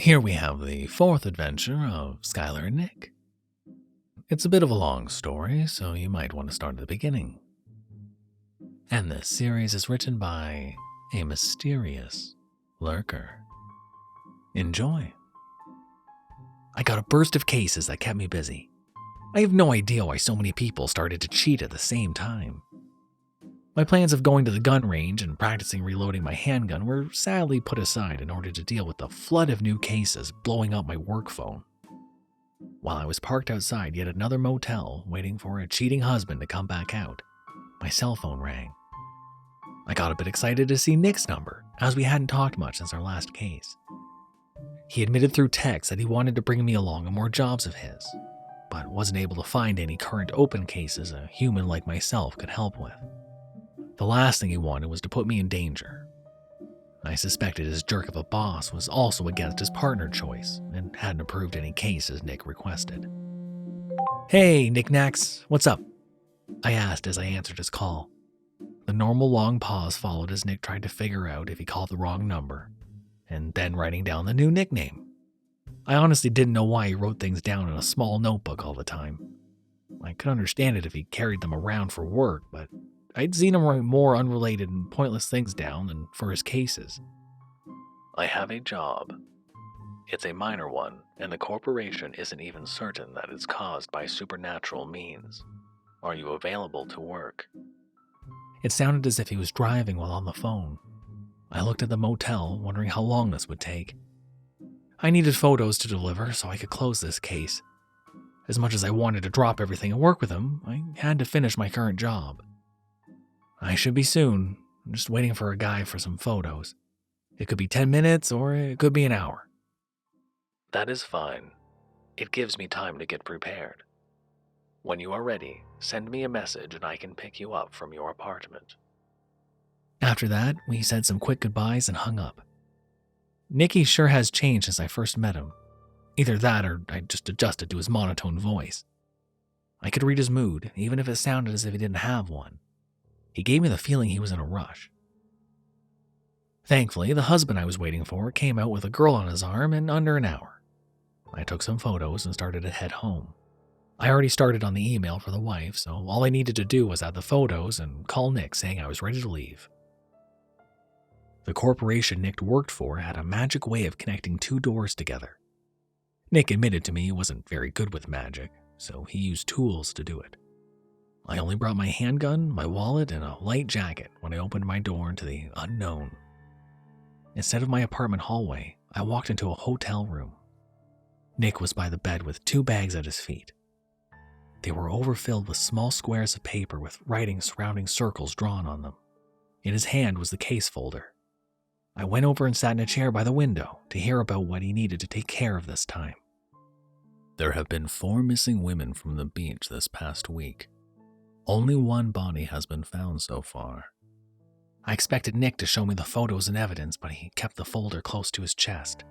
Here we have the fourth adventure of Skyler and Nick. It's a bit of a long story, so you might want to start at the beginning. And this series is written by A Mysterious Lurker. Enjoy. I got a burst of cases that kept me busy. I have no idea why so many people started to cheat at the same time. My plans of going to the gun range and practicing reloading my handgun were sadly put aside in order to deal with the flood of new cases blowing up my work phone. While I was parked outside yet another motel waiting for a cheating husband to come back out, my cell phone rang. I got a bit excited to see Nick's number, as we hadn't talked much since our last case. He admitted through text that he wanted to bring me along on more jobs of his, but wasn't able to find any current open cases a human like myself could help with. The last thing he wanted was to put me in danger. I suspected his jerk of a boss was also against his partner choice and hadn't approved any cases Nick requested. "Hey, knickknacks, what's up?" I asked as I answered his call. The normal long pause followed as Nick tried to figure out if he called the wrong number, and then writing down the new nickname. I honestly didn't know why he wrote things down in a small notebook all the time. I could understand it if he carried them around for work, but I'd seen him write more unrelated and pointless things down than for his cases. "I have a job. It's a minor one, and the corporation isn't even certain that it's caused by supernatural means. Are you available to work?" It sounded as if he was driving while on the phone. I looked at the motel, wondering how long this would take. I needed photos to deliver so I could close this case. As much as I wanted to drop everything and work with him, I had to finish my current job. I should be soon. I'm just waiting for a guy for some photos. It could be 10 minutes or it could be an hour. "That is fine. It gives me time to get prepared. When you are ready, send me a message and I can pick you up from your apartment." After that, we said some quick goodbyes and hung up. Nicky sure has changed since I first met him. Either that or I just adjusted to his monotone voice. I could read his mood, even if it sounded as if he didn't have one. He gave me the feeling he was in a rush. Thankfully, the husband I was waiting for came out with a girl on his arm in under an hour. I took some photos and started to head home. I already started on the email for the wife, so all I needed to do was add the photos and call Nick saying I was ready to leave. The corporation Nick worked for had a magic way of connecting two doors together. Nick admitted to me he wasn't very good with magic, so he used tools to do it. I only brought my handgun, my wallet, and a light jacket when I opened my door into the unknown. Instead of my apartment hallway, I walked into a hotel room. Nick was by the bed with 2 bags at his feet. They were overfilled with small squares of paper with writing surrounding circles drawn on them. In his hand was the case folder. I went over and sat in a chair by the window to hear about what he needed to take care of this time. "There have been 4 missing women from the beach this past week. Only 1 body has been found so far." I expected Nick to show me the photos and evidence, but he kept the folder close to his chest.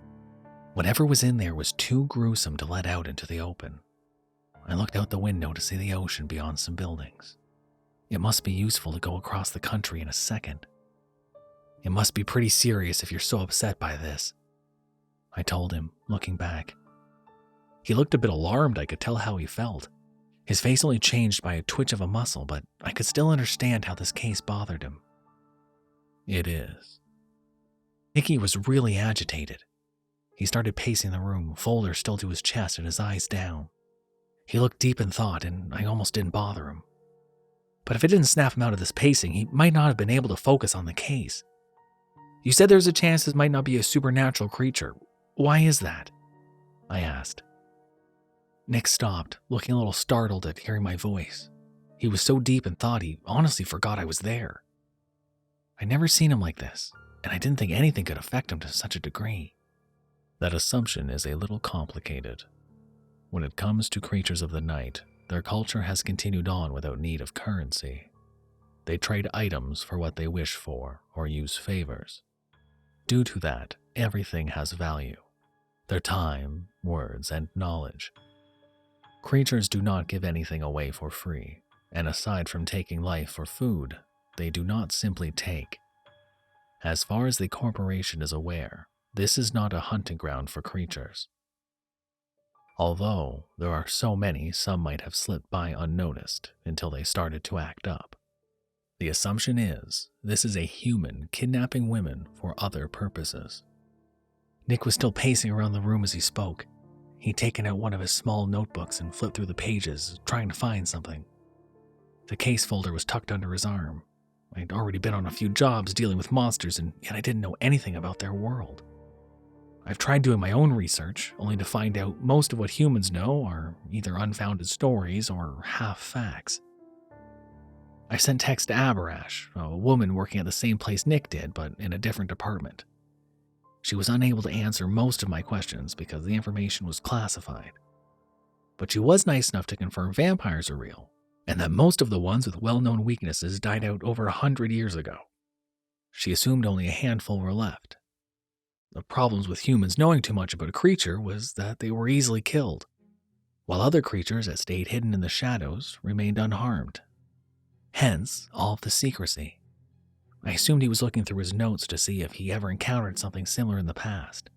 Whatever was in there was too gruesome to let out into the open. I looked out the window to see the ocean beyond some buildings. It must be useful to go across the country in a second. "It must be pretty serious if you're so upset by this," I told him, looking back. He looked a bit alarmed. I could tell how he felt. His face only changed by a twitch of a muscle, but I could still understand how this case bothered him. "It is." Nicky was really agitated. He started pacing the room, folder still to his chest and his eyes down. He looked deep in thought, and I almost didn't bother him. But if it didn't snap him out of this pacing, he might not have been able to focus on the case. "You said there's a chance this might not be a supernatural creature. Why is that?" I asked. Nick stopped, looking a little startled at hearing my voice. He was so deep in thought he honestly forgot I was there. I'd never seen him like this, and I didn't think anything could affect him to such a degree. "That assumption is a little complicated. When it comes to creatures of the night, their culture has continued on without need of currency. They trade items for what they wish for or use favors. Due to that, everything has value: their time, words, and knowledge. Creatures do not give anything away for free, and aside from taking life for food, they do not simply take. As far as the corporation is aware, This is not a hunting ground for creatures. Although there are so many, some might have slipped by unnoticed until they started to act up. The assumption is this is a human kidnapping women for other purposes. Nick was still pacing around the room as he spoke. He'd taken out one of his small notebooks and flipped through the pages, trying to find something. The case folder was tucked under his arm. I'd already been on a few jobs dealing with monsters, and yet I didn't know anything about their world. I've tried doing my own research, only to find out most of what humans know are either unfounded stories or half facts. I sent text to Aberash, a woman working at the same place Nick did, but in a different department. She was unable to answer most of my questions because the information was classified. But she was nice enough to confirm vampires are real, and that most of the ones with well-known weaknesses died out over 100 years ago. She assumed only a handful were left. The problems with humans knowing too much about a creature was that they were easily killed, while other creatures that stayed hidden in the shadows remained unharmed. Hence, all of the secrecy. I assumed he was looking through his notes to see if he ever encountered something similar in the past.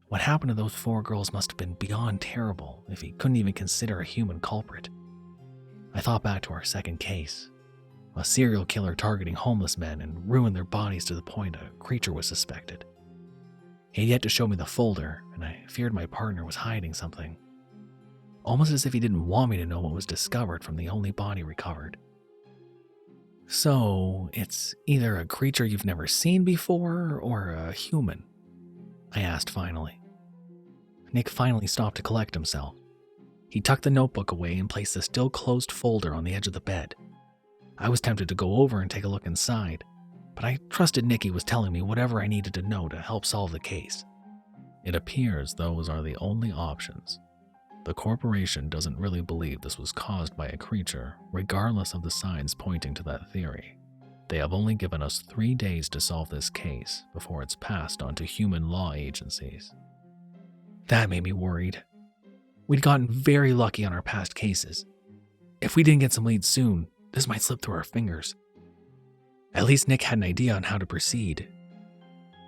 What happened to those 4 girls must have been beyond terrible if he couldn't even consider a human culprit. I thought back to our second case, a serial killer targeting homeless men and ruined their bodies to the point a creature was suspected. He had yet to show me the folder, and I feared my partner was hiding something. Almost as if he didn't want me to know what was discovered from the only body recovered. So, it's either a creature you've never seen before, or a human? I asked finally. Nick finally stopped to collect himself. He tucked the notebook away and placed the still closed folder on the edge of the bed. I was tempted to go over and take a look inside, but I trusted Nicky was telling me whatever I needed to know to help solve the case. It appears those are the only options. The corporation doesn't really believe this was caused by a creature, regardless of the signs pointing to that theory. They have only given us 3 days to solve this case before it's passed on to human law agencies. That made me worried. We'd gotten very lucky on our past cases. If we didn't get some leads soon, this might slip through our fingers. At least Nick had an idea on how to proceed.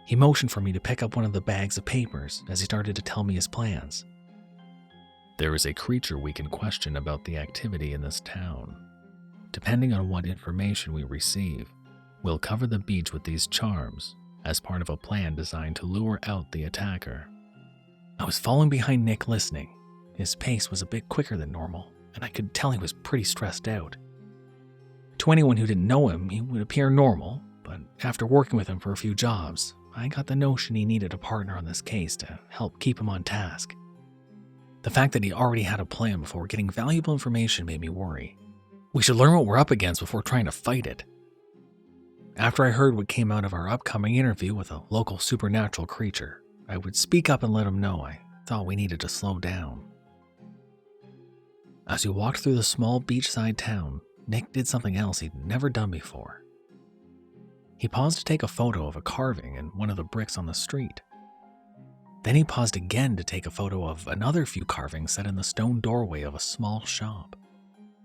He motioned for me to pick up one of the bags of papers as he started to tell me his plans. There is a creature we can question about the activity in this town. Depending on what information we receive, we'll cover the beach with these charms as part of a plan designed to lure out the attacker. I was following behind Nick listening. His pace was a bit quicker than normal, and I could tell he was pretty stressed out. To anyone who didn't know him, he would appear normal, but after working with him for a few jobs, I got the notion he needed a partner on this case to help keep him on task. The fact that he already had a plan before getting valuable information made me worry. We should learn what we're up against before trying to fight it. After I heard what came out of our upcoming interview with a local supernatural creature, I would speak up and let him know I thought we needed to slow down. As we walked through the small beachside town, Nick did something else he'd never done before. He paused to take a photo of a carving in one of the bricks on the street. Then he paused again to take a photo of another few carvings set in the stone doorway of a small shop.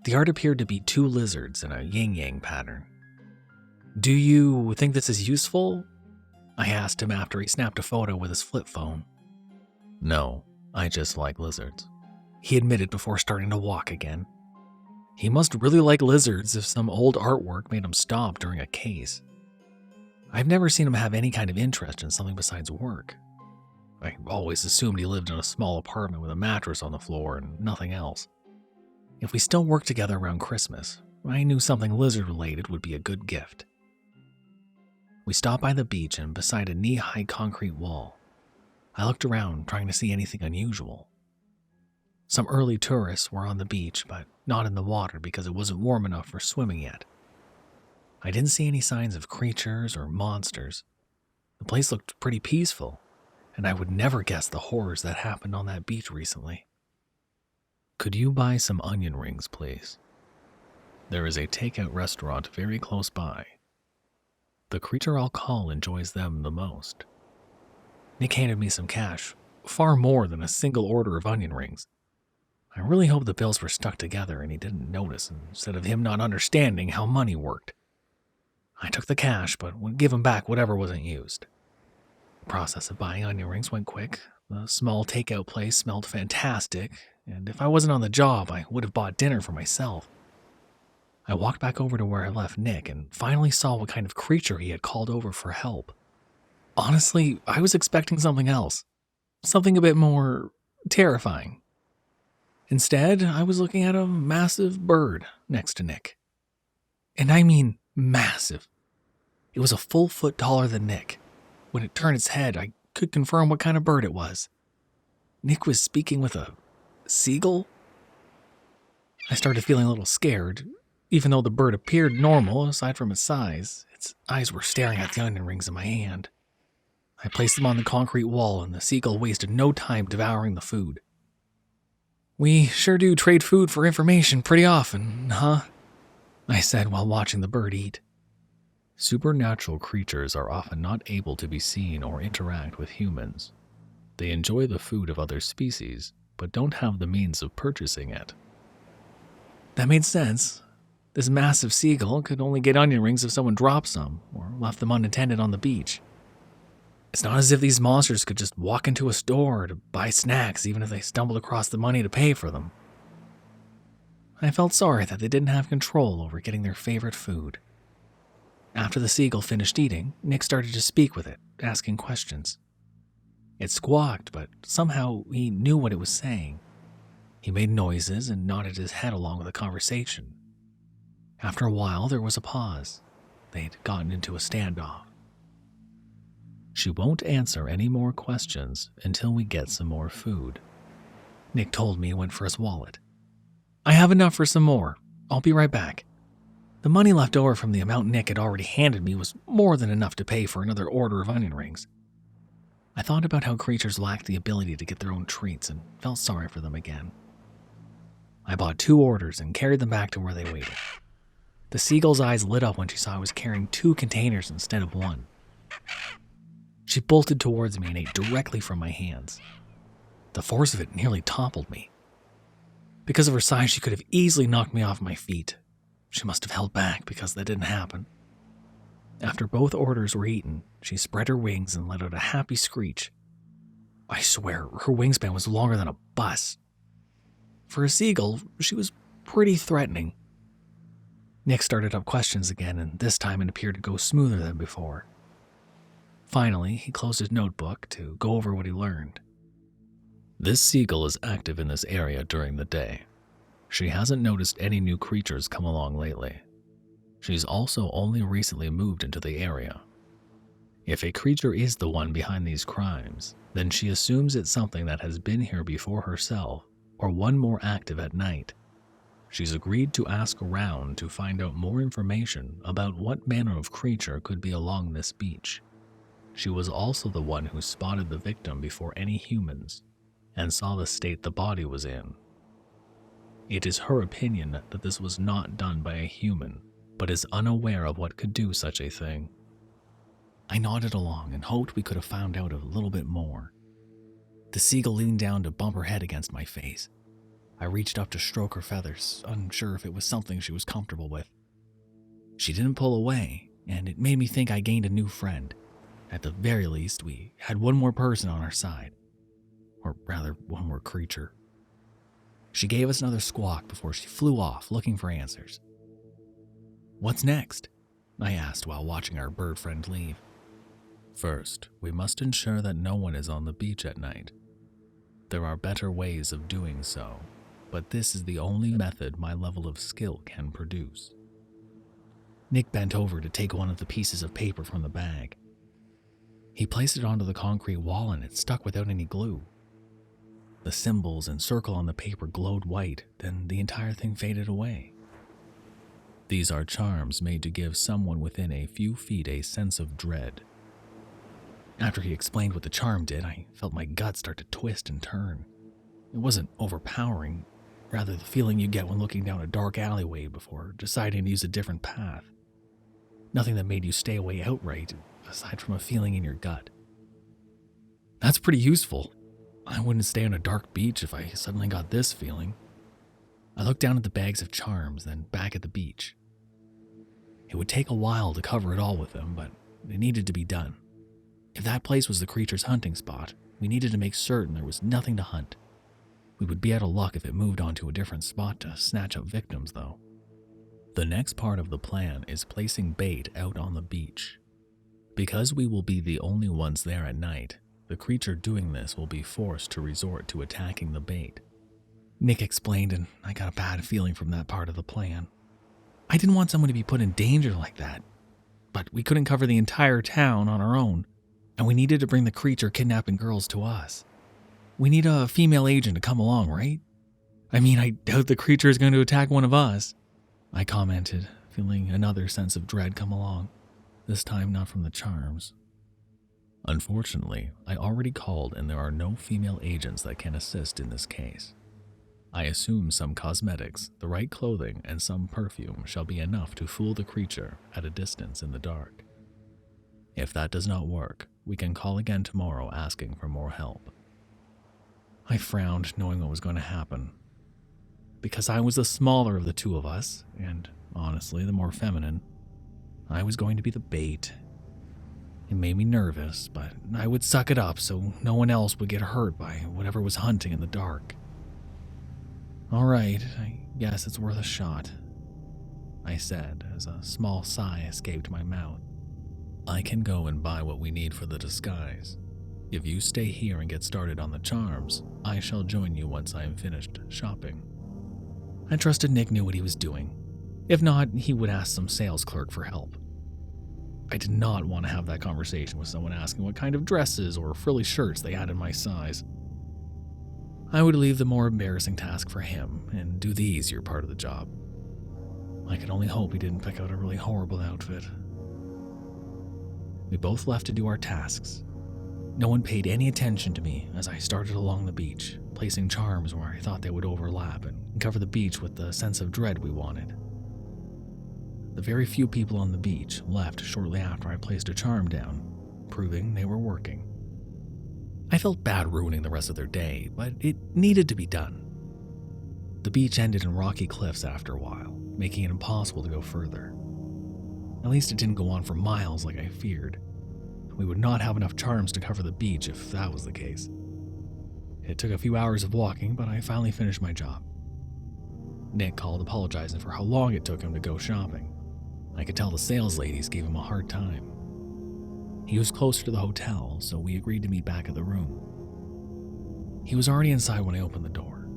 The art appeared to be 2 lizards in a yin-yang pattern. "Do you think this is useful?" I asked him after he snapped a photo with his flip phone. "No, I just like lizards," he admitted before starting to walk again. He must really like lizards if some old artwork made him stop during a case. I've never seen him have any kind of interest in something besides work. I always assumed he lived in a small apartment with a mattress on the floor and nothing else. If we still worked together around Christmas, I knew something lizard-related would be a good gift. We stopped by the beach and beside a knee-high concrete wall. I looked around, trying to see anything unusual. Some early tourists were on the beach, but not in the water because it wasn't warm enough for swimming yet. I didn't see any signs of creatures or monsters. The place looked pretty peaceful, and I would never guess the horrors that happened on that beach recently. "Could you buy some onion rings, please? There is a takeout restaurant very close by. The creature I'll call enjoys them the most." Nick handed me some cash, far more than a single order of onion rings. I really hoped the bills were stuck together and he didn't notice instead of him not understanding how money worked. I took the cash, but would give him back whatever wasn't used. process of buying onion rings went quick. The small takeout place smelled fantastic, and if I wasn't on the job, I would have bought dinner for myself. I walked back over to where I left Nick and finally saw what kind of creature he had called over for help. Honestly, I was expecting something else. Something a bit more terrifying. Instead, I was looking at a massive bird next to Nick. And I mean massive. It was a full foot taller than Nick. When it turned its head, I could confirm what kind of bird it was. Nick was speaking with a seagull? I started feeling a little scared. Even though the bird appeared normal aside from its size, its eyes were staring at the onion rings in my hand. I placed them on the concrete wall and the seagull wasted no time devouring the food. We sure do trade food for information pretty often, huh? I said while watching the bird eat. Supernatural creatures are often not able to be seen or interact with humans. They enjoy the food of other species, but don't have the means of purchasing it. That made sense. This massive seagull could only get onion rings if someone dropped some or left them unattended on the beach. It's not as if these monsters could just walk into a store to buy snacks even if they stumbled across the money to pay for them. I felt sorry that they didn't have control over getting their favorite food. After the seagull finished eating, Nick started to speak with it, asking questions. It squawked, but somehow he knew what it was saying. He made noises and nodded his head along with the conversation. After a while, there was a pause. They'd gotten into a standoff. She won't answer any more questions until we get some more food, Nick told me and went for his wallet. I have enough for some more. I'll be right back. The money left over from the amount Nick had already handed me was more than enough to pay for another order of onion rings. I thought about how creatures lacked the ability to get their own treats and felt sorry for them again. I bought 2 orders and carried them back to where they waited. The seagull's eyes lit up when she saw I was carrying 2 containers instead of 1. She bolted towards me and ate directly from my hands. The force of it nearly toppled me. Because of her size, she could have easily knocked me off my feet. She must have held back because that didn't happen. After both orders were eaten, she spread her wings and let out a happy screech. I swear, her wingspan was longer than a bus. For a seagull, she was pretty threatening. Nick started up questions again, and this time it appeared to go smoother than before. Finally, he closed his notebook to go over what he learned. This seagull is active in this area during the day. She hasn't noticed any new creatures come along lately. She's also only recently moved into the area. If a creature is the one behind these crimes, then she assumes it's something that has been here before herself, or one more active at night. She's agreed to ask around to find out more information about what manner of creature could be along this beach. She was also the one who spotted the victim before any humans, and saw the state the body was in. It is her opinion that this was not done by a human, but is unaware of what could do such a thing. I nodded along and hoped we could have found out a little bit more. The seagull leaned down to bump her head against my face. I reached up to stroke her feathers, unsure if it was something she was comfortable with. She didn't pull away, and it made me think I gained a new friend. At the very least, we had one more person on our side. Or rather, one more creature. She gave us another squawk before she flew off, looking for answers. What's next? I asked while watching our bird friend leave. First, we must ensure that no one is on the beach at night. There are better ways of doing so, but this is the only method my level of skill can produce. Nick bent over to take one of the pieces of paper from the bag. He placed it onto the concrete wall and it stuck without any glue. The symbols and circle on the paper glowed white, then the entire thing faded away. These are charms made to give someone within a few feet a sense of dread. After he explained what the charm did, I felt my gut start to twist and turn. It wasn't overpowering, rather the feeling you get when looking down a dark alleyway before deciding to use a different path. Nothing that made you stay away outright, aside from a feeling in your gut. That's pretty useful. I wouldn't stay on a dark beach if I suddenly got this feeling. I looked down at the bags of charms, then back at the beach. It would take a while to cover it all with them, but it needed to be done. If that place was the creature's hunting spot, we needed to make certain there was nothing to hunt. We would be out of luck if it moved on to a different spot to snatch up victims, though. The next part of the plan is placing bait out on the beach. Because we will be the only ones there at night, the creature doing this will be forced to resort to attacking the bait. Nick explained, and I got a bad feeling from that part of the plan. I didn't want someone to be put in danger like that, but we couldn't cover the entire town on our own, and we needed to bring the creature kidnapping girls to us. We need a female agent to come along, right? I mean, I doubt the creature is going to attack one of us, I commented, feeling another sense of dread come along, this time not from the charms. Unfortunately, I already called and there are no female agents that can assist in this case. I assume some cosmetics, the right clothing, and some perfume shall be enough to fool the creature at a distance in the dark. If that does not work, we can call again tomorrow asking for more help. I frowned, knowing what was going to happen. Because I was the smaller of the two of us, and honestly the more feminine, I was going to be the bait. It made me nervous, but I would suck it up so no one else would get hurt by whatever was hunting in the dark. All right, I guess it's worth a shot, I said as a small sigh escaped my mouth. I can go and buy what we need for the disguise. If you stay here and get started on the charms, I shall join you once I am finished shopping. I trusted Nick knew what he was doing. If not, he would ask some sales clerk for help. I did not want to have that conversation with someone asking what kind of dresses or frilly shirts they had in my size. I would leave the more embarrassing task for him and do the easier part of the job. I could only hope he didn't pick out a really horrible outfit. We both left to do our tasks. No one paid any attention to me as I started along the beach, placing charms where I thought they would overlap and cover the beach with the sense of dread we wanted. The very few people on the beach left shortly after I placed a charm down, proving they were working. I felt bad ruining the rest of their day, but it needed to be done. The beach ended in rocky cliffs after a while, making it impossible to go further. At least it didn't go on for miles like I feared. We would not have enough charms to cover the beach if that was the case. It took a few hours of walking, but I finally finished my job. Nick called apologizing for how long it took him to go shopping. I could tell the sales ladies gave him a hard time. He was closer to the hotel, so we agreed to meet back at the room. He was already inside when I opened the door.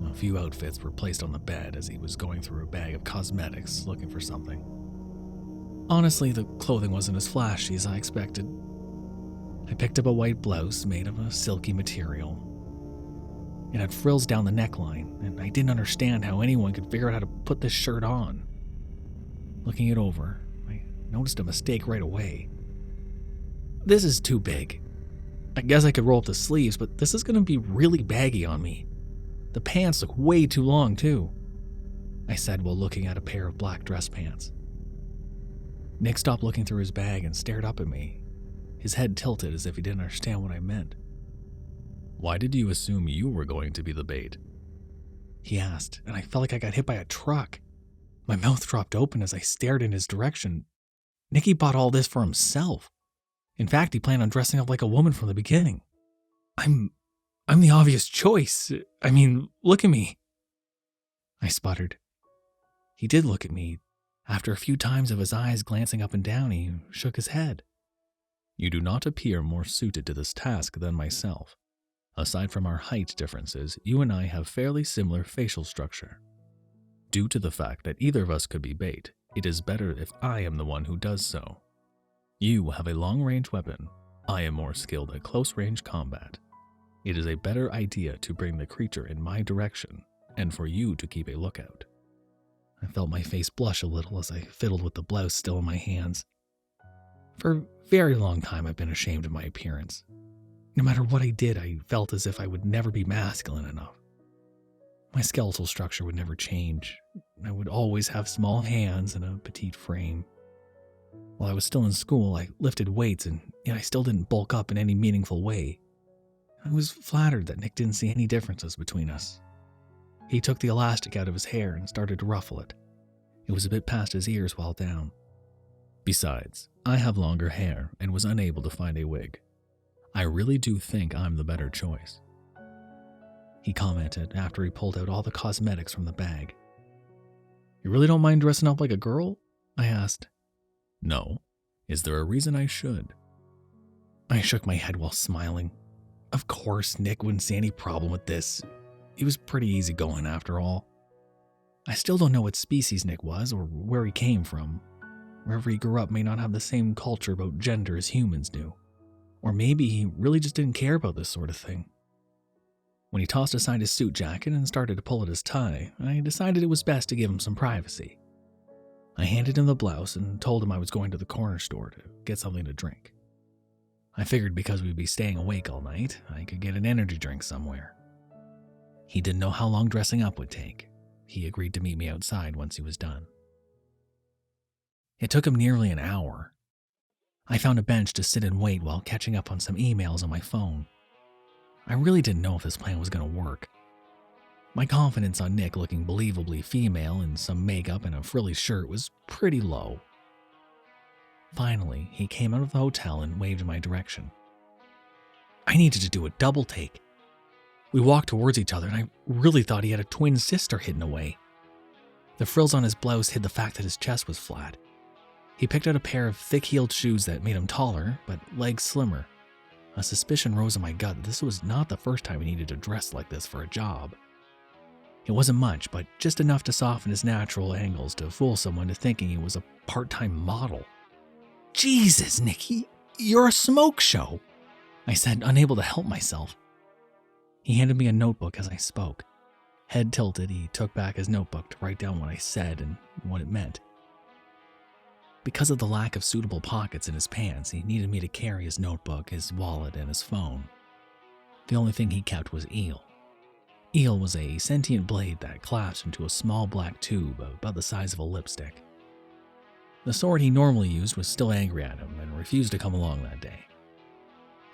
A few outfits were placed on the bed as he was going through a bag of cosmetics looking for something. Honestly, the clothing wasn't as flashy as I expected. I picked up a white blouse made of a silky material. It had frills down the neckline, and I didn't understand how anyone could figure out how to put this shirt on. Looking it over, I noticed a mistake right away. This is too big. I guess I could roll up the sleeves, but this is going to be really baggy on me. The pants look way too long, too, I said while looking at a pair of black dress pants. Nick stopped looking through his bag and stared up at me, his head tilted as if he didn't understand what I meant. Why did you assume you were going to be the bait? He asked, and I felt like I got hit by a truck. My mouth dropped open as I stared in his direction. Nicky bought all this for himself. In fact, he planned on dressing up like a woman from the beginning. I'm the obvious choice. I mean, look at me. I sputtered. He did look at me. After a few times of his eyes glancing up and down, he shook his head. You do not appear more suited to this task than myself. Aside from our height differences, you and I have fairly similar facial structure. Due to the fact that either of us could be bait, it is better if I am the one who does so. You have a long-range weapon. I am more skilled at close-range combat. It is a better idea to bring the creature in my direction, and for you to keep a lookout. I felt my face blush a little as I fiddled with the blouse still in my hands. For a very long time I've been ashamed of my appearance. No matter what I did, I felt as if I would never be masculine enough. My skeletal structure would never change. I would always have small hands and a petite frame. While I was still in school, I lifted weights, and yet I still didn't bulk up in any meaningful way. I was flattered that Nick didn't see any differences between us. He took the elastic out of his hair and started to ruffle it. It was a bit past his ears while down. Besides, I have longer hair and was unable to find a wig. I really do think I'm the better choice," he commented after he pulled out all the cosmetics from the bag. "You really don't mind dressing up like a girl?" I asked. "No. Is there a reason I should?" I shook my head while smiling. Of course, Nick wouldn't see any problem with this. He was pretty easygoing after all. I still don't know what species Nick was or where he came from. Wherever he grew up may not have the same culture about gender as humans do. Or maybe he really just didn't care about this sort of thing. When he tossed aside his suit jacket and started to pull at his tie, I decided it was best to give him some privacy. I handed him the blouse and told him I was going to the corner store to get something to drink. I figured because we'd be staying awake all night, I could get an energy drink somewhere. He didn't know how long dressing up would take. He agreed to meet me outside once he was done. It took him nearly an hour. I found a bench to sit and wait while catching up on some emails on my phone. I really didn't know if this plan was going to work. My confidence on Nick looking believably female in some makeup and a frilly shirt was pretty low. Finally, he came out of the hotel and waved in my direction. I needed to do a double take. We walked towards each other and I really thought he had a twin sister hidden away. The frills on his blouse hid the fact that his chest was flat. He picked out a pair of thick-heeled shoes that made him taller, but legs slimmer. A suspicion rose in my gut that this was not the first time he needed to dress like this for a job. It wasn't much, but just enough to soften his natural angles to fool someone into thinking he was a part-time model. "Jesus, Nicky, you're a smoke show," I said, unable to help myself. He handed me a notebook as I spoke. Head tilted, he took back his notebook to write down what I said and what it meant. Because of the lack of suitable pockets in his pants, he needed me to carry his notebook, his wallet, and his phone. The only thing he kept was Eel. Eel was a sentient blade that collapsed into a small black tube about the size of a lipstick. The sword he normally used was still angry at him and refused to come along that day.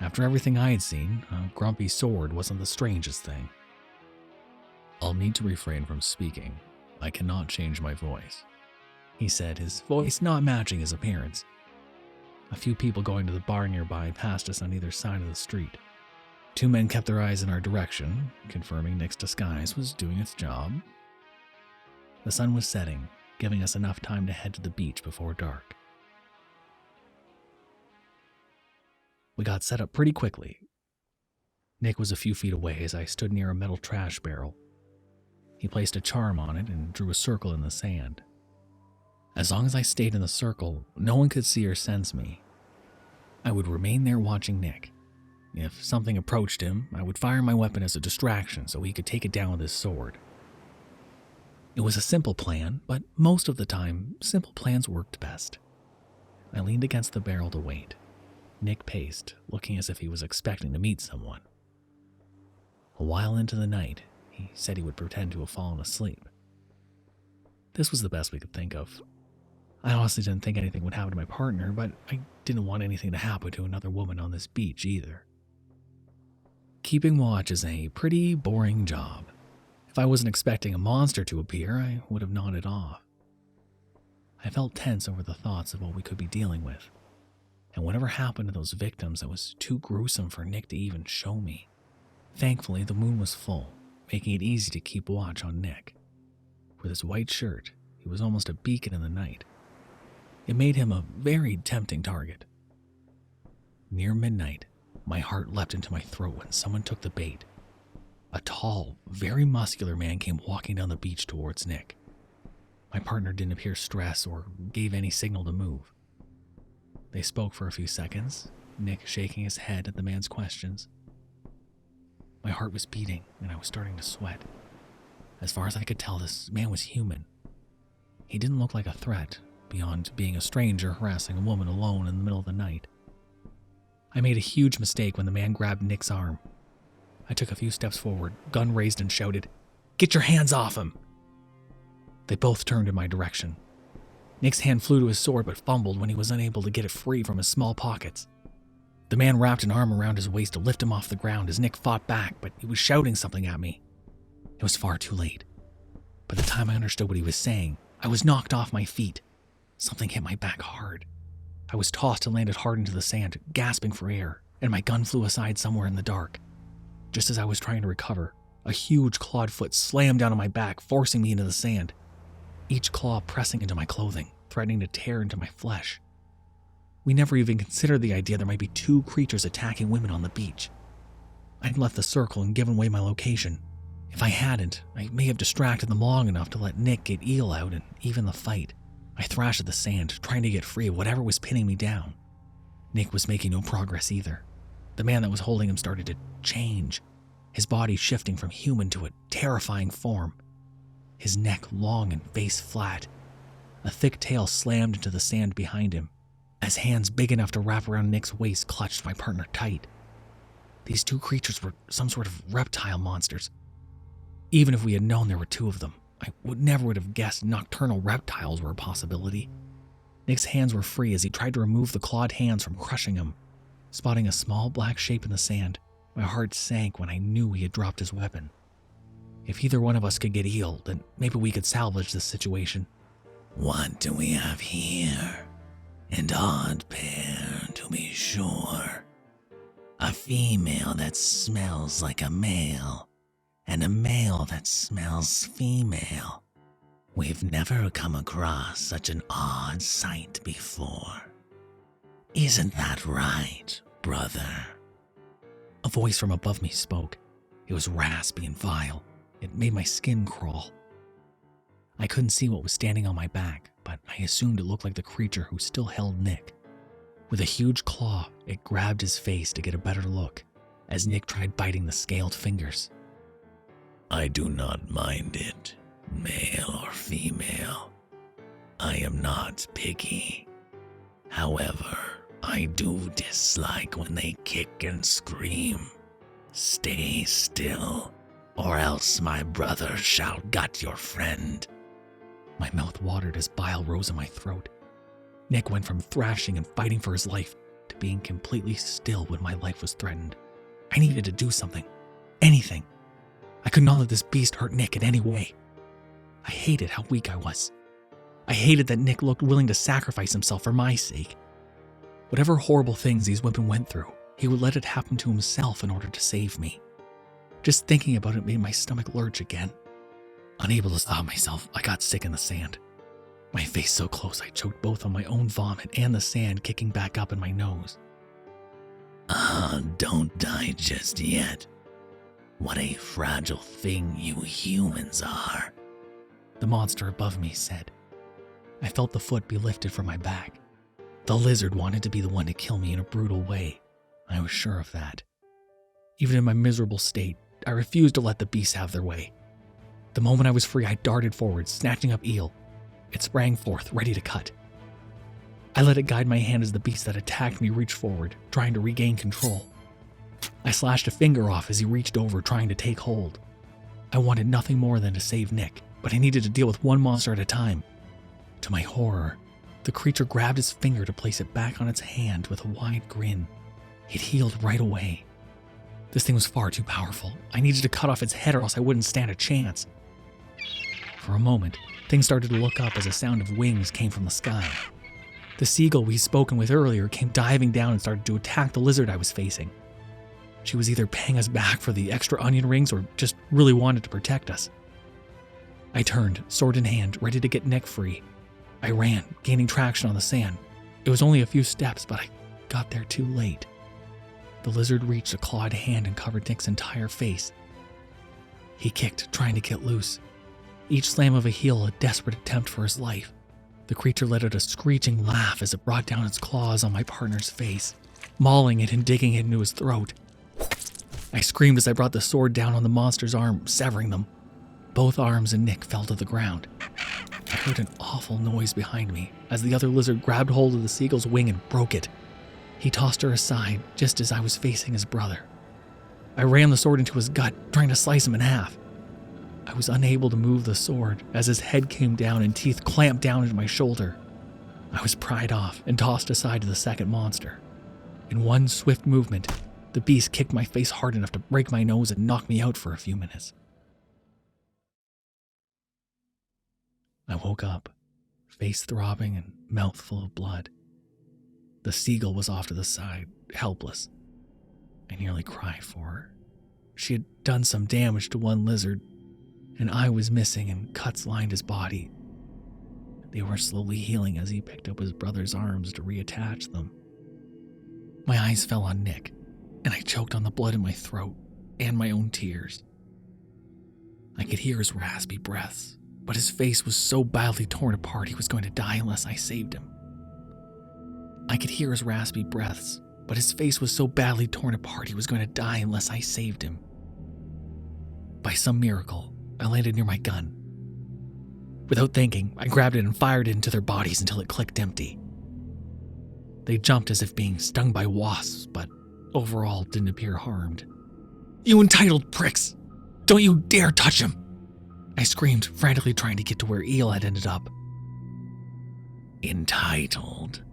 After everything I had seen, a grumpy sword wasn't the strangest thing. "I'll need to refrain from speaking. I cannot change my voice," he said, his voice not matching his appearance. A few people going to the bar nearby passed us on either side of the street. 2 men kept their eyes in our direction, confirming Nick's disguise was doing its job. The sun was setting, giving us enough time to head to the beach before dark. We got set up pretty quickly. Nick was a few feet away as I stood near a metal trash barrel. He placed a charm on it and drew a circle in the sand. As long as I stayed in the circle, no one could see or sense me. I would remain there watching Nick. If something approached him, I would fire my weapon as a distraction so he could take it down with his sword. It was a simple plan, but most of the time, simple plans worked best. I leaned against the barrel to wait. Nick paced, looking as if he was expecting to meet someone. A while into the night, he said he would pretend to have fallen asleep. This was the best we could think of. I honestly didn't think anything would happen to my partner, but I didn't want anything to happen to another woman on this beach either. Keeping watch is a pretty boring job. If I wasn't expecting a monster to appear, I would have nodded off. I felt tense over the thoughts of what we could be dealing with. And whatever happened to those victims, it was too gruesome for Nick to even show me. Thankfully, the moon was full, making it easy to keep watch on Nick. With his white shirt, he was almost a beacon in the night. It made him a very tempting target. Near midnight, my heart leapt into my throat when someone took the bait. A tall, very muscular man came walking down the beach towards Nick. My partner didn't appear stressed or gave any signal to move. They spoke for a few seconds, Nick shaking his head at the man's questions. My heart was beating and I was starting to sweat. As far as I could tell, this man was human. He didn't look like a threat, beyond being a stranger harassing a woman alone in the middle of the night. I made a huge mistake when the man grabbed Nick's arm. I took a few steps forward, gun raised, and shouted, "Get your hands off him!" They both turned in my direction. Nick's hand flew to his sword but fumbled when he was unable to get it free from his small pockets. The man wrapped an arm around his waist to lift him off the ground as Nick fought back, but he was shouting something at me. It was far too late. By the time I understood what he was saying, I was knocked off my feet. Something hit my back hard. I was tossed and landed hard into the sand, gasping for air, and my gun flew aside somewhere in the dark. Just as I was trying to recover, a huge clawed foot slammed down on my back, forcing me into the sand, each claw pressing into my clothing, threatening to tear into my flesh. We never even considered the idea there might be 2 creatures attacking women on the beach. I'd left the circle and given away my location. If I hadn't, I may have distracted them long enough to let Nick get Eel out and even the fight. I thrashed at the sand, trying to get free of whatever was pinning me down. Nick was making no progress either. The man that was holding him started to change, his body shifting from human to a terrifying form. His neck long and face flat. A thick tail slammed into the sand behind him, as hands big enough to wrap around Nick's waist clutched my partner tight. These 2 creatures were some sort of reptile monsters. Even if we had known there were 2 of them, I never would have guessed nocturnal reptiles were a possibility. Nick's hands were free as he tried to remove the clawed hands from crushing him. Spotting a small black shape in the sand, my heart sank when I knew he had dropped his weapon. If either one of us could get Eel, then maybe we could salvage this situation. What do we have here? An odd pair, to be sure. A female that smells like a male, and a male that smells female. We've never come across such an odd sight before. Isn't that right, brother? A voice from above me spoke. It was raspy and vile. It made my skin crawl. I couldn't see what was standing on my back, but I assumed it looked like the creature who still held Nick. With a huge claw, it grabbed his face to get a better look, as Nick tried biting the scaled fingers. I do not mind it, male or female. I am not picky. However, I do dislike when they kick and scream. Stay still, or else my brother shall gut your friend. My mouth watered as bile rose in my throat. Nick went from thrashing and fighting for his life to being completely still when my life was threatened. I needed to do something. Anything. I could not let this beast hurt Nick in any way. I hated how weak I was. I hated that Nick looked willing to sacrifice himself for my sake. Whatever horrible things these women went through, he would let it happen to himself in order to save me. Just thinking about it made my stomach lurch again. Unable to stop myself, I got sick in the sand. My face so close I choked both on my own vomit and the sand kicking back up in my nose. Don't die just yet. What a fragile thing you humans are, the monster above me said. I felt the foot be lifted from my back. The lizard wanted to be the one to kill me in a brutal way. I was sure of that. Even in my miserable state, I refused to let the beasts have their way. The moment I was free, I darted forward, snatching up Eel. It sprang forth, ready to cut. I let it guide my hand as the beast that attacked me reached forward, trying to regain control. I slashed a finger off as he reached over, trying to take hold. I wanted nothing more than to save Nick, but I needed to deal with one monster at a time. To my horror, the creature grabbed his finger to place it back on its hand with a wide grin. It healed right away. This thing was far too powerful. I needed to cut off its head or else I wouldn't stand a chance. For a moment, things started to look up as a sound of wings came from the sky. The seagull we'd spoken with earlier came diving down and started to attack the lizard I was facing. She was either paying us back for the extra onion rings or just really wanted to protect us. I turned, sword in hand, ready to get Nick free. I ran, gaining traction on the sand. It was only a few steps, but I got there too late. The lizard reached a clawed hand and covered Nick's entire face. He kicked, trying to get loose. Each slam of a heel a desperate attempt for his life. The creature let out a screeching laugh as it brought down its claws on my partner's face, mauling it and digging it into his throat. I screamed as I brought the sword down on the monster's arm, severing them. Both arms and Nick fell to the ground. I heard an awful noise behind me as the other lizard grabbed hold of the seagull's wing and broke it. He tossed her aside just as I was facing his brother. I ran the sword into his gut, trying to slice him in half. I was unable to move the sword as his head came down and teeth clamped down into my shoulder. I was pried off and tossed aside to the second monster. In one swift movement, the beast kicked my face hard enough to break my nose and knock me out for a few minutes. I woke up, face throbbing and mouth full of blood. The seagull was off to the side, helpless. I nearly cried for her. She had done some damage to one lizard, an eye was missing and cuts lined his body. They were slowly healing as he picked up his brother's arms to reattach them. My eyes fell on Nick, and I choked on the blood in my throat and my own tears. I could hear his raspy breaths, but his face was so badly torn apart he was going to die unless I saved him. I could hear his raspy breaths, but his face was so badly torn apart he was going to die unless I saved him. By some miracle, I landed near my gun. Without thinking, I grabbed it and fired it into their bodies until it clicked empty. They jumped as if being stung by wasps, but overall didn't appear harmed. "You entitled pricks! Don't you dare touch him!" I screamed, frantically trying to get to where Eel had ended up. Entitled?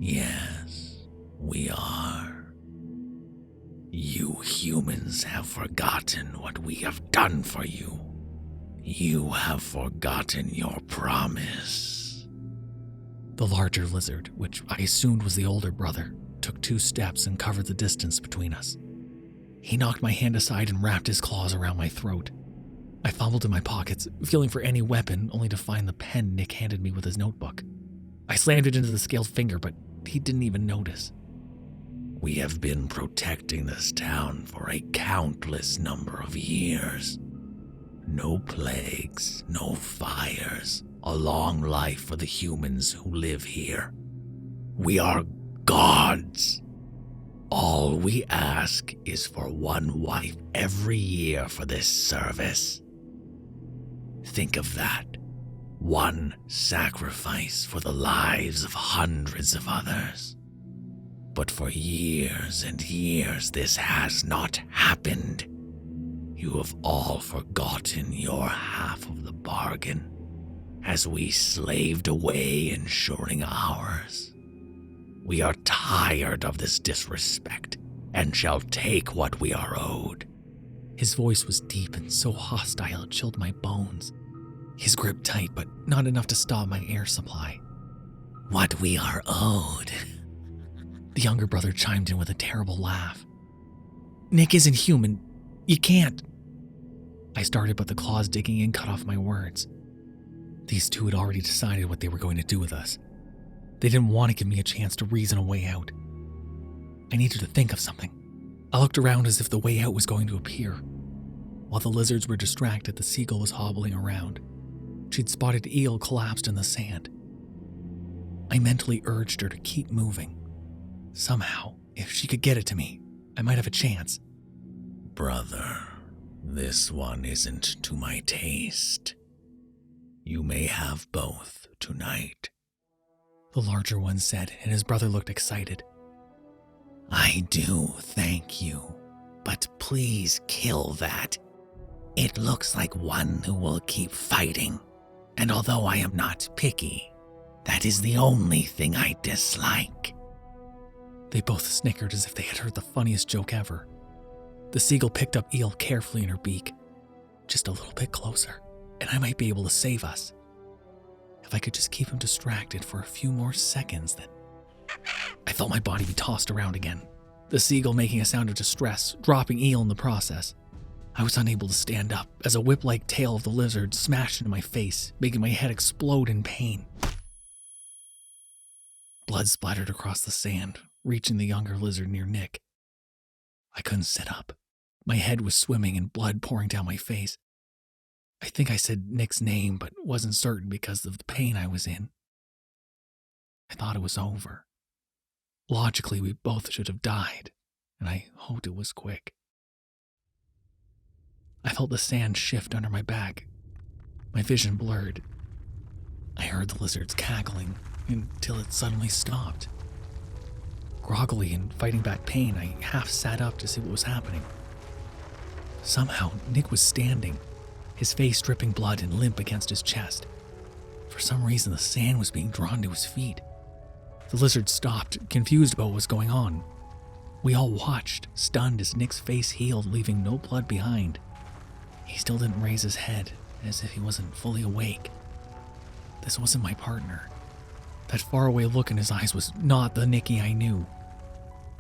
Yes, we are. You humans have forgotten what we have done for you. You have forgotten your promise. The larger lizard, which I assumed was the older brother, took 2 steps and covered the distance between us. He knocked my hand aside and wrapped his claws around my throat. I fumbled in my pockets, feeling for any weapon, only to find the pen Nick handed me with his notebook. I slammed it into the scaled finger, but he didn't even notice. We have been protecting this town for a countless number of years. No plagues, no fires, a long life for the humans who live here. We are gods. All we ask is for 1 wife every year for this service. Think of that. 1 sacrifice for the lives of hundreds of others. But for years and years, this has not happened. You have all forgotten your half of the bargain, as we slaved away ensuring ours. We are tired of this disrespect, and shall take what we are owed. His voice was deep and so hostile it chilled my bones. His grip tight, but not enough to stop my air supply. What we are owed? The younger brother chimed in with a terrible laugh. "Nick isn't human. You can't." I started, but the claws digging in cut off my words. These 2 had already decided what they were going to do with us. They didn't want to give me a chance to reason a way out. I needed to think of something. I looked around as if the way out was going to appear. While the lizards were distracted, the seagull was hobbling around. She'd spotted Eel collapsed in the sand. I mentally urged her to keep moving. Somehow, if she could get it to me, I might have a chance. Brother, this one isn't to my taste. You may have both tonight. The larger one said, and his brother looked excited. I do, thank you. But please kill that. It looks like one who will keep fighting. And although I am not picky, that is the only thing I dislike. They both snickered as if they had heard the funniest joke ever. The seagull picked up Eel carefully in her beak. Just a little bit closer, and I might be able to save us. If I could just keep him distracted for a few more seconds, then... I felt my body be tossed around again, the seagull making a sound of distress, dropping Eel in the process. I was unable to stand up as a whip-like tail of the lizard smashed into my face, making my head explode in pain. Blood splattered across the sand, reaching the younger lizard near Nick. I couldn't sit up. My head was swimming and blood pouring down my face. I think I said Nick's name, but wasn't certain because of the pain I was in. I thought it was over. Logically, we both should have died, and I hoped it was quick. I felt the sand shift under my back. My vision blurred. I heard the lizards cackling until it suddenly stopped. Groggily and fighting back pain, I half sat up to see what was happening. Somehow, Nick was standing, his face dripping blood and limp against his chest. For some reason, the sand was being drawn to his feet. The lizard stopped, confused about what was going on. We all watched, stunned as Nick's face healed, leaving no blood behind. He still didn't raise his head, as if he wasn't fully awake. This wasn't my partner. That faraway look in his eyes was not the Nicky I knew.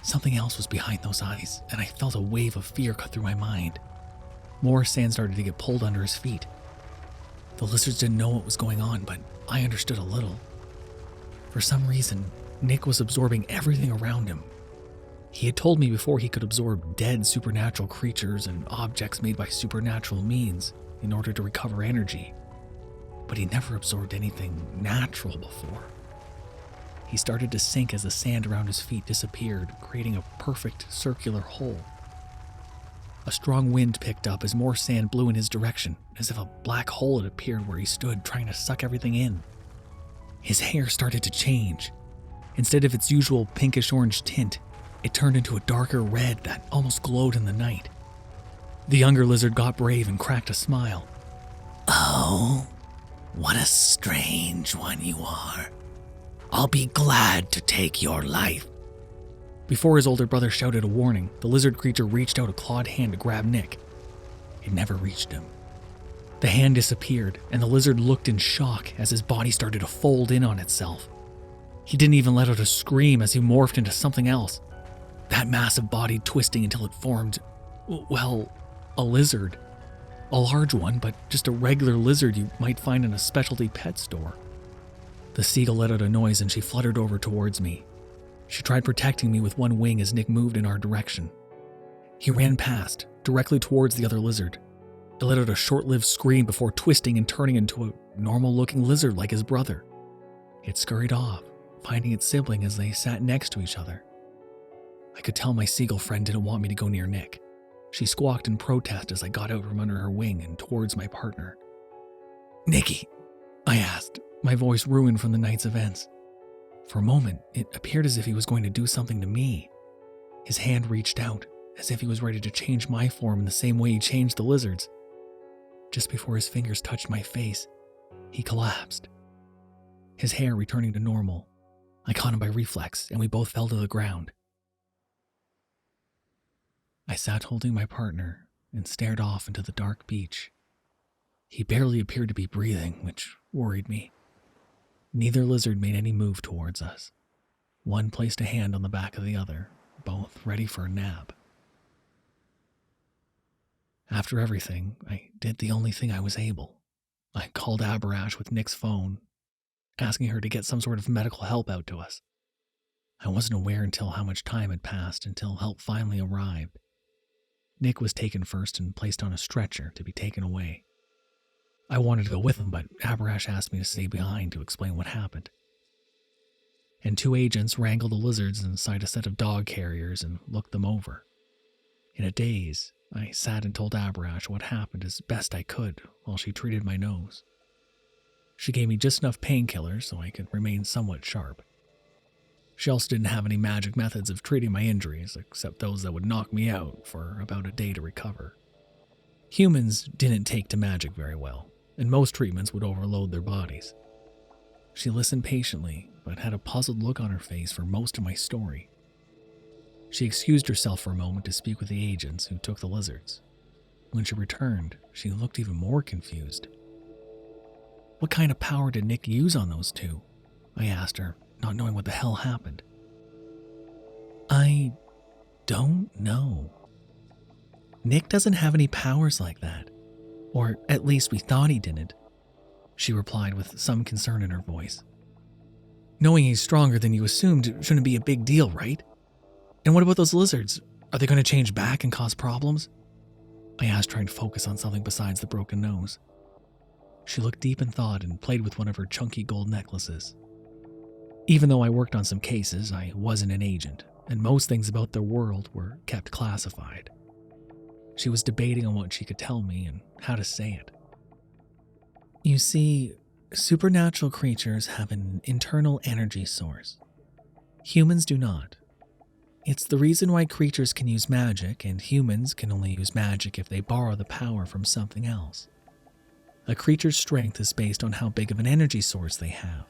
Something else was behind those eyes, and I felt a wave of fear cut through my mind. More sand started to get pulled under his feet. The lizards didn't know what was going on, but I understood a little. For some reason, Nick was absorbing everything around him. He had told me before he could absorb dead supernatural creatures and objects made by supernatural means in order to recover energy, but he never absorbed anything natural before. He started to sink as the sand around his feet disappeared, creating a perfect circular hole. A strong wind picked up as more sand blew in his direction, as if a black hole had appeared where he stood, trying to suck everything in. His hair started to change. Instead of its usual pinkish-orange tint, it turned into a darker red that almost glowed in the night. The younger lizard got brave and cracked a smile. "Oh, what a strange one you are. I'll be glad to take your life." Before his older brother shouted a warning, the lizard creature reached out a clawed hand to grab Nick. It never reached him. The hand disappeared, and the lizard looked in shock as his body started to fold in on itself. He didn't even let out a scream as he morphed into something else. That massive body twisting until it formed, well, a lizard. A large one, but just a regular lizard you might find in a specialty pet store. The seagull let out a noise and she fluttered over towards me. She tried protecting me with one wing as Nick moved in our direction. He ran past, directly towards the other lizard. It let out a short-lived scream before twisting and turning into a normal-looking lizard like his brother. It scurried off, finding its sibling as they sat next to each other. I could tell my seagull friend didn't want me to go near Nick. She squawked in protest as I got out from under her wing and towards my partner. "Nicky," I asked, my voice ruined from the night's events. For a moment, it appeared as if he was going to do something to me. His hand reached out, as if he was ready to change my form in the same way he changed the lizard's. Just before his fingers touched my face, he collapsed. His hair returning to normal. I caught him by reflex, and we both fell to the ground. I sat holding my partner and stared off into the dark beach. He barely appeared to be breathing, which worried me. Neither lizard made any move towards us. One placed a hand on the back of the other, both ready for a nap. After everything, I did the only thing I was able. I called Aberash with Nick's phone, asking her to get some sort of medical help out to us. I wasn't aware until how much time had passed until help finally arrived. Nick was taken first and placed on a stretcher to be taken away. I wanted to go with him, but Aberash asked me to stay behind to explain what happened. And 2 agents wrangled the lizards inside a set of dog carriers and looked them over. In a daze, I sat and told Aberash what happened as best I could while she treated my nose. She gave me just enough painkillers so I could remain somewhat sharp. She also didn't have any magic methods of treating my injuries, except those that would knock me out for about a day to recover. Humans didn't take to magic very well, and most treatments would overload their bodies. She listened patiently, but had a puzzled look on her face for most of my story. She excused herself for a moment to speak with the agents who took the lizards. When she returned, she looked even more confused. "What kind of power did Nick use on those 2? I asked her, not knowing what the hell happened. "I don't know. Nick doesn't have any powers like that. Or at least we thought he didn't," she replied with some concern in her voice. "Knowing he's stronger than you assumed shouldn't be a big deal, right? And what about those lizards? Are they going to change back and cause problems?" I asked, trying to focus on something besides the broken nose. She looked deep in thought and played with one of her chunky gold necklaces. Even though I worked on some cases, I wasn't an agent, and most things about their world were kept classified. She was debating on what she could tell me and how to say it. "You see, supernatural creatures have an internal energy source. Humans do not. It's the reason why creatures can use magic, and humans can only use magic if they borrow the power from something else. A creature's strength is based on how big of an energy source they have.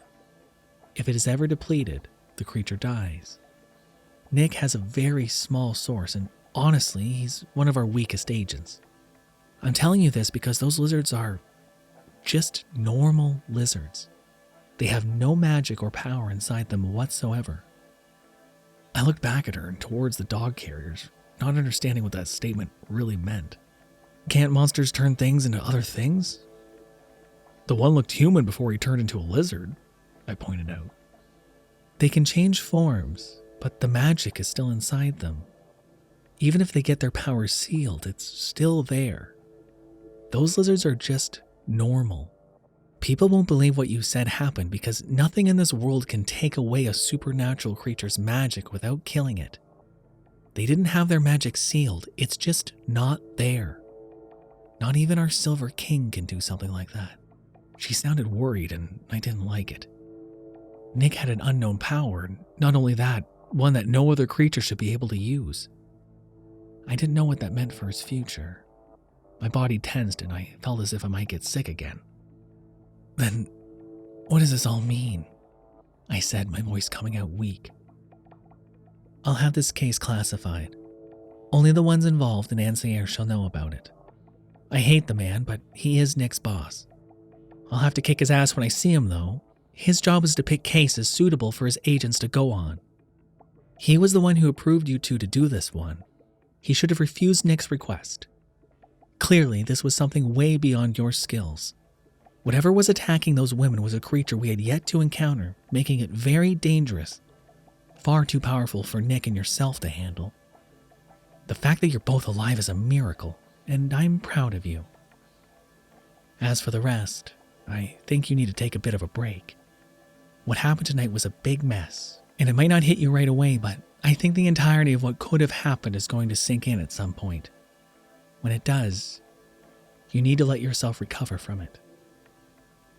If it is ever depleted, the creature dies. Nick has a very small source, and honestly, he's one of our weakest agents. I'm telling you this because those lizards are just normal lizards. They have no magic or power inside them whatsoever. I looked back at her and towards the dog carriers, not understanding what that statement really meant. Can't monsters turn things into other things? The one looked human before he turned into a lizard, I pointed out. They can change forms, but the magic is still inside them. Even if they get their power sealed, it's still there. Those lizards are just normal. People won't believe what you said happened because nothing in this world can take away a supernatural creature's magic without killing it. They didn't have their magic sealed, it's just not there. Not even our Silver King can do something like that. She sounded worried and I didn't like it. Nick had an unknown power, and not only that, one that no other creature should be able to use. I didn't know what that meant for his future. My body tensed and I felt as if I might get sick again. Then, what does this all mean? I said, my voice coming out weak. I'll have this case classified. Only the ones involved in Ancier shall know about it. I hate the man, but he is Nick's boss. I'll have to kick his ass when I see him, though. His job is to pick cases suitable for his agents to go on. He was the one who approved you two to do this one. He should have refused Nick's request. Clearly, this was something way beyond your skills. Whatever was attacking those women was a creature we had yet to encounter, making it very dangerous. Far too powerful for Nick and yourself to handle. The fact that you're both alive is a miracle, and I'm proud of you. As for the rest, I think you need to take a bit of a break. What happened tonight was a big mess, and it might not hit you right away, but I think the entirety of what could have happened is going to sink in at some point. When it does, you need to let yourself recover from it.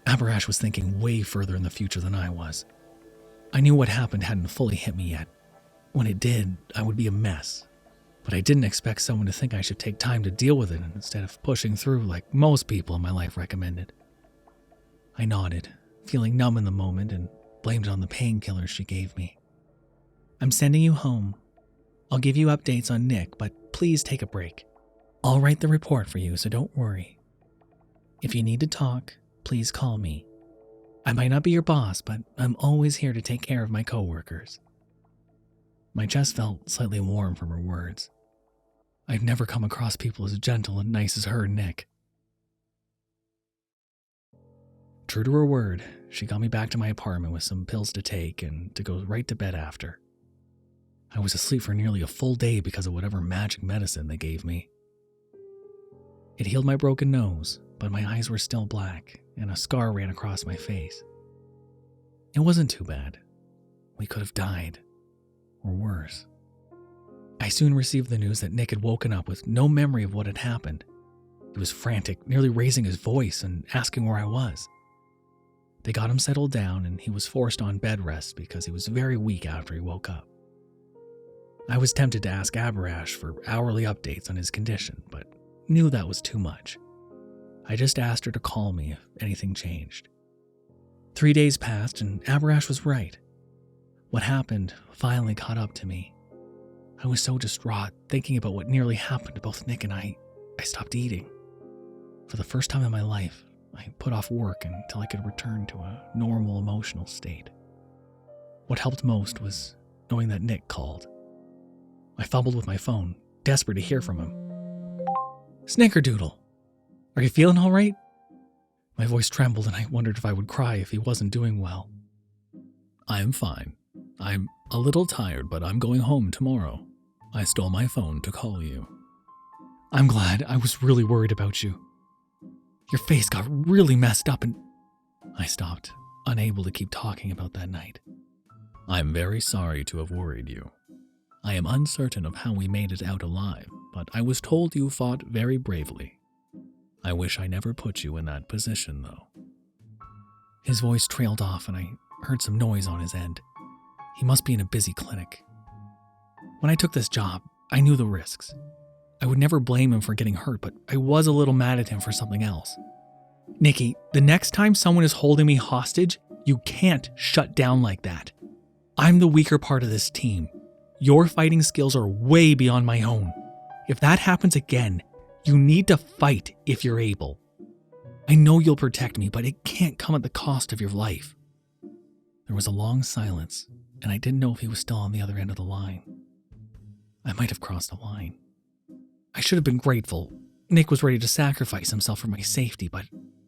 Aberash was thinking way further in the future than I was. I knew what happened hadn't fully hit me yet. When it did, I would be a mess. But I didn't expect someone to think I should take time to deal with it instead of pushing through like most people in my life recommended. I nodded, feeling numb in the moment, and blamed it on the painkillers she gave me. I'm sending you home. I'll give you updates on Nick, but please take a break. I'll write the report for you, so don't worry. If you need to talk, please call me. I might not be your boss, but I'm always here to take care of my coworkers. My chest felt slightly warm from her words. I've never come across people as gentle and nice as her and Nick. True to her word, she got me back to my apartment with some pills to take and to go right to bed after. I was asleep for nearly a full day because of whatever magic medicine they gave me. It healed my broken nose, but my eyes were still black, and a scar ran across my face. It wasn't too bad. We could have died, or worse. I soon received the news that Nick had woken up with no memory of what had happened. He was frantic, nearly raising his voice and asking where I was. They got him settled down, and he was forced on bed rest because he was very weak after he woke up. I was tempted to ask Aberash for hourly updates on his condition, but knew that was too much. I just asked her to call me if anything changed. 3 days passed, and Aberash was right. What happened finally caught up to me. I was so distraught thinking about what nearly happened to both Nick and I stopped eating. For the first time in my life, I put off work until I could return to a normal emotional state. What helped most was knowing that Nick called. I fumbled with my phone, desperate to hear from him. Snickerdoodle, are you feeling all right? My voice trembled and I wondered if I would cry if he wasn't doing well. I'm fine. I'm a little tired, but I'm going home tomorrow. I stole my phone to call you. I'm glad. I was really worried about you. Your face got really messed up and... I stopped, unable to keep talking about that night. I'm very sorry to have worried you. I am uncertain of how we made it out alive, but I was told you fought very bravely. I wish I never put you in that position, though. His voice trailed off and I heard some noise on his end. He must be in a busy clinic. When I took this job, I knew the risks. I would never blame him for getting hurt, but I was a little mad at him for something else. Nikki, the next time someone is holding me hostage, you can't shut down like that. I'm the weaker part of this team. Your fighting skills are way beyond my own. If that happens again, you need to fight if you're able. I know you'll protect me, but it can't come at the cost of your life. There was a long silence, and I didn't know if he was still on the other end of the line. I might have crossed a line. I should have been grateful. Nick was ready to sacrifice himself for my safety, but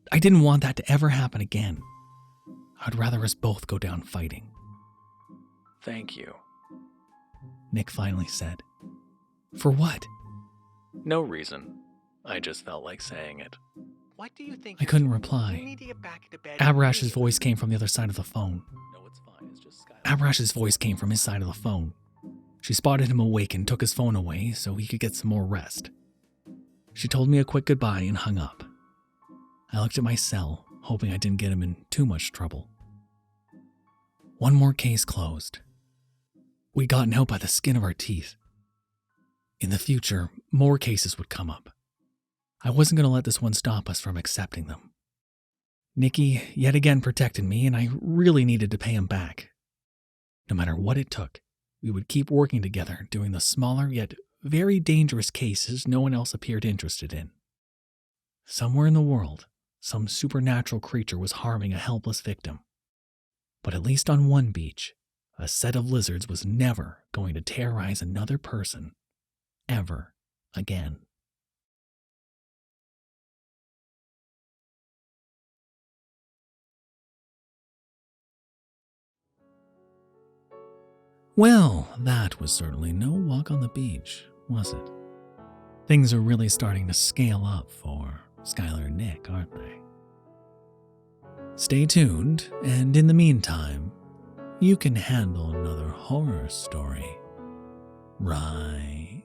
I didn't want that to ever happen again. I'd rather us both go down fighting. Thank you. Nick finally said. For what? No reason. I just felt like saying it. What do you think? I couldn't You reply. need to get back to bed. Abrash's voice came from the other side of the phone. No, it's fine. It's just Skyler. Abrash's voice came from his side of the phone. She spotted him awake and took his phone away so he could get some more rest. She told me a quick goodbye and hung up. I looked at my cell, hoping I didn't get him in too much trouble. One more case closed. We'd gotten out by the skin of our teeth. In the future, more cases would come up. I wasn't going to let this one stop us from accepting them. Nicky yet again protected me, and I really needed to pay him back. No matter what it took, we would keep working together, doing the smaller yet very dangerous cases no one else appeared interested in. Somewhere in the world, some supernatural creature was harming a helpless victim. But at least on one beach, a set of lizards was never going to terrorize another person, ever again. Well, that was certainly no walk on the beach, was it? Things are really starting to scale up for Skyler and Nick, aren't they? Stay tuned, and in the meantime, you can handle another horror story right